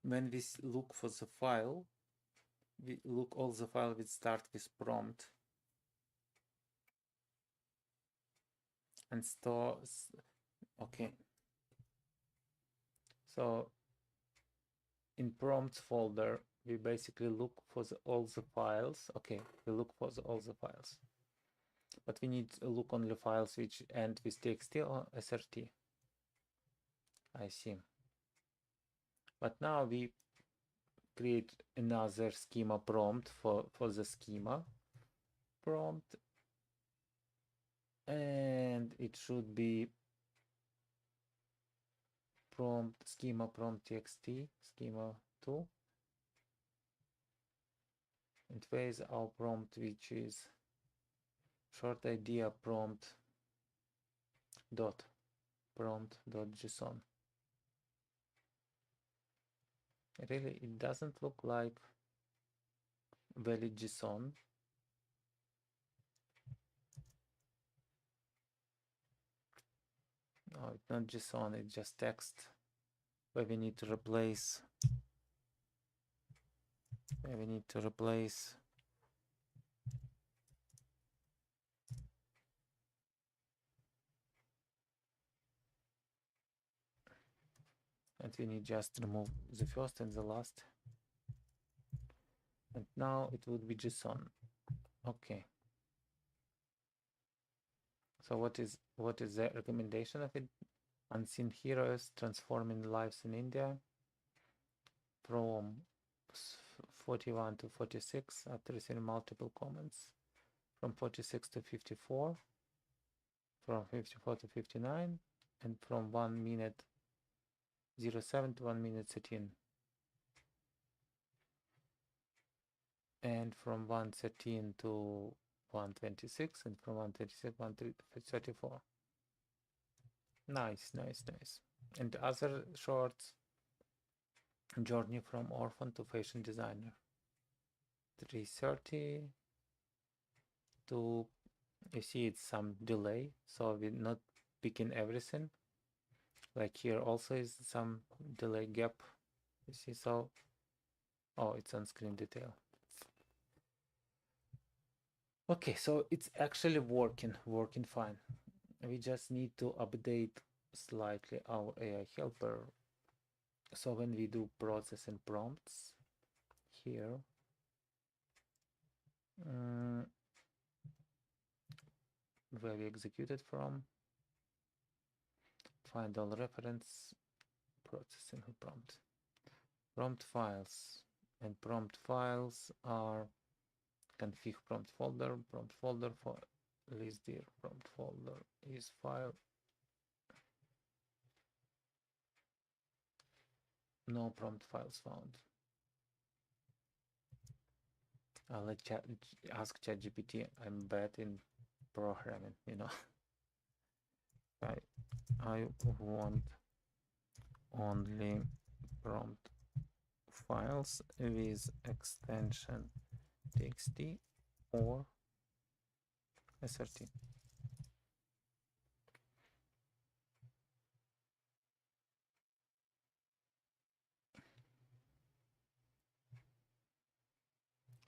When we look for the file, we look all the file which start with prompt and stores. Okay. So in prompts folder, we basically look for all the files. Okay, we look for all the files. But we need to look only files which end with txt or srt. I see. But now we create another schema prompt for the schema prompt, and it should be prompt schema prompt txt schema 2, and phase our prompt which is short idea prompt dot json. Really, it doesn't look like valid JSON. No, it's not JSON, it's just text where we need to replace and we need just remove the first and the last, and now it would be JSON. Okay, so what is the recommendation of it? Unseen heroes transforming lives in India from 41 to 46 after receiving multiple comments, from 46 to 54, from 54 to 59, and from 1 minute 07 to 1 minute 13, and from 1:13 to 1:26, and from 1:26 to 1:34. Nice. And other shorts: journey from orphan to fashion designer, 3:30 to, you see it's some delay, so we're not picking everything. Like here also is some delay gap, you see. So, oh, it's on screen detail. Okay, so it's actually working fine. We just need to update slightly our AI helper. So when we do process and prompts here, where we executed from, find all reference, processing prompt files, and prompt files are config prompt folder for list dir prompt folder is file, no prompt files found. I'll ask ChatGPT. I'm bad in programming, you know. I want only prompt files with extension txt or srt.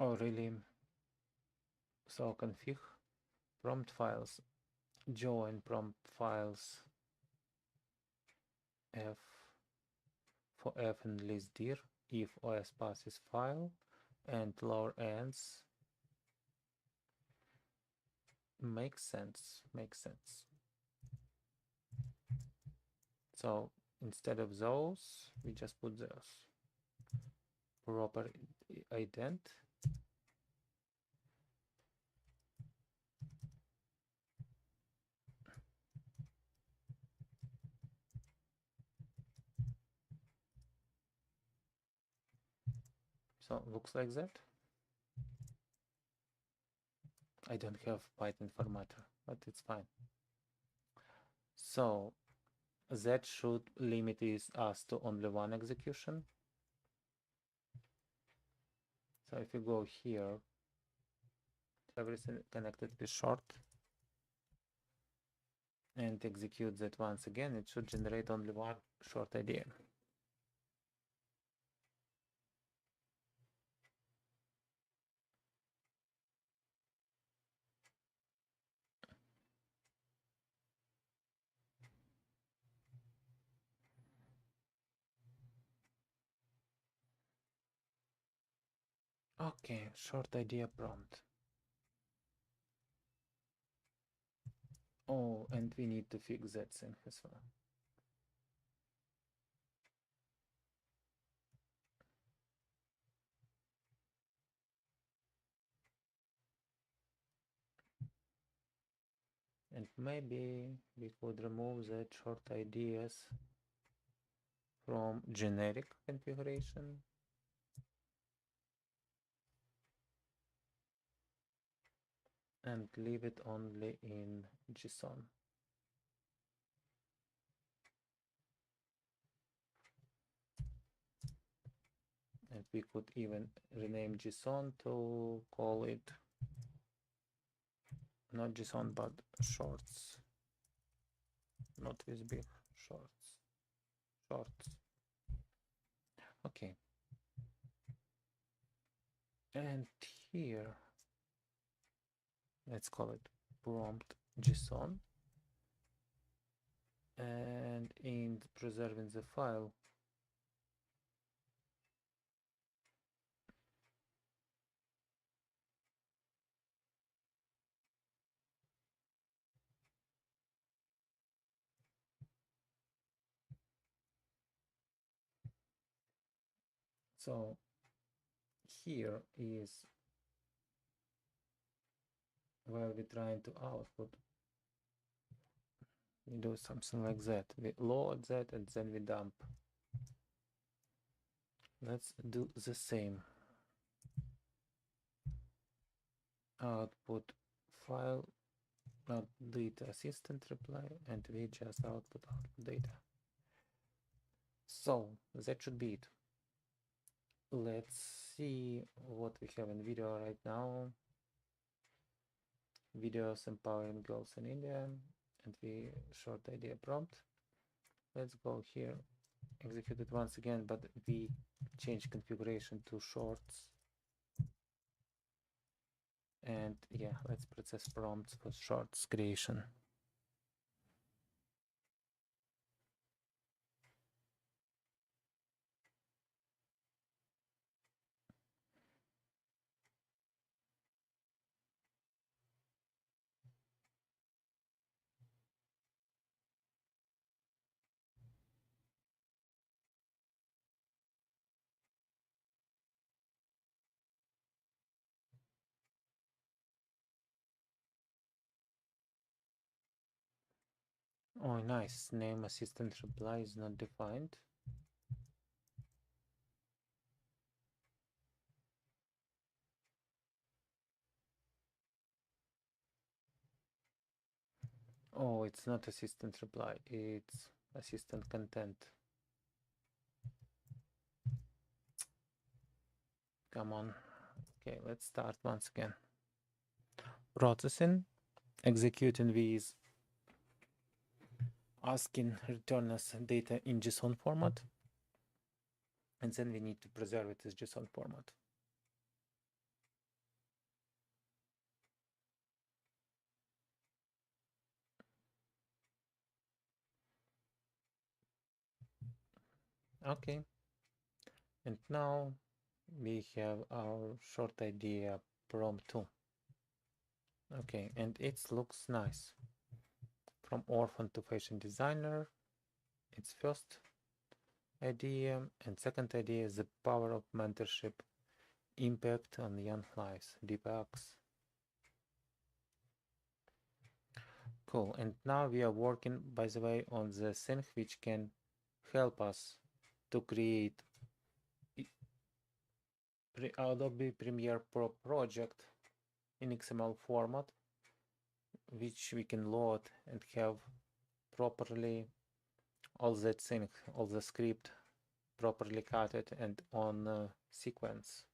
Oh, really? So config prompt files, join prompt files f for f and list dir if os passes file, and lower ends. Makes sense. So instead of those, we just put those. Proper ident So looks like that. I don't have Python formatter, but it's fine. So that should limit us to only one execution. So if you go here, everything connected with short, and execute that once again, it should generate only one short idea. Okay, short idea prompt. Oh, and we need to fix that thing as well. And maybe we could remove that short ideas from generic configuration. And leave it only in JSON. And we could even rename JSON to call it not JSON but shorts, not with big shorts. Okay. And here, let's call it prompt JSON. And in preserving the file, so here is where we're trying to output. We do something like that. We load that and then we dump. Let's do the same. Output file, not data assistant reply, and we just output data. So that should be it. Let's see what we have in video right now. Videos empowering girls in India, and we short idea prompt. Let's go here, execute it once again, but we change configuration to shorts. And yeah, let's process prompts for shorts creation. Oh, nice. Name assistant reply is not defined. Oh, it's not assistant reply, it's assistant content. Come on. Okay, let's start once again. Processing, executing with asking return us data in JSON format, and then we need to preserve it as JSON format. Okay, and now we have our short idea prompt too. Okay, and it looks nice. From orphan to fashion designer, it's first idea, and second idea is the power of mentorship, impact on young lives, DPX. Cool, and now we are working, by the way, on the thing which can help us to create Adobe Premiere Pro project in XML format, which we can load and have properly all that thing, all the script properly cut it and on sequence.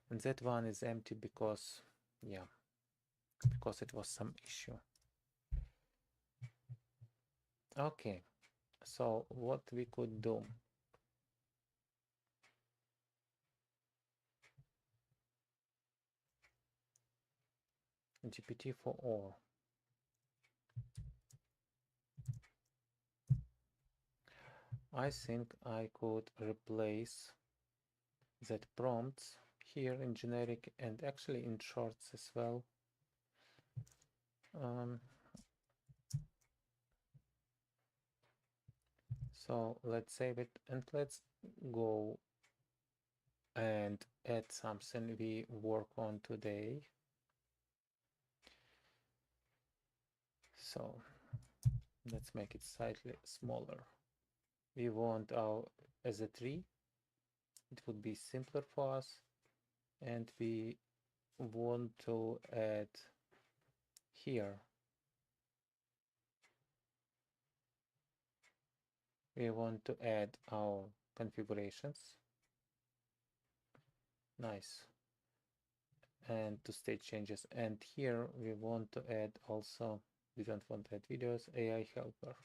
And that one is empty because, yeah, because it was some issue. Okay, so what we could do? GPT for all. I think I could replace that prompts here in generic and actually in shorts as well. So let's save it and let's go and add something we work on today. So let's make it slightly smaller. We want our as a tree. It would be simpler for us, and we want to add here. We want to add our configurations. Nice. And to state changes. And here we want to add also, we don't want to add videos, AI helper.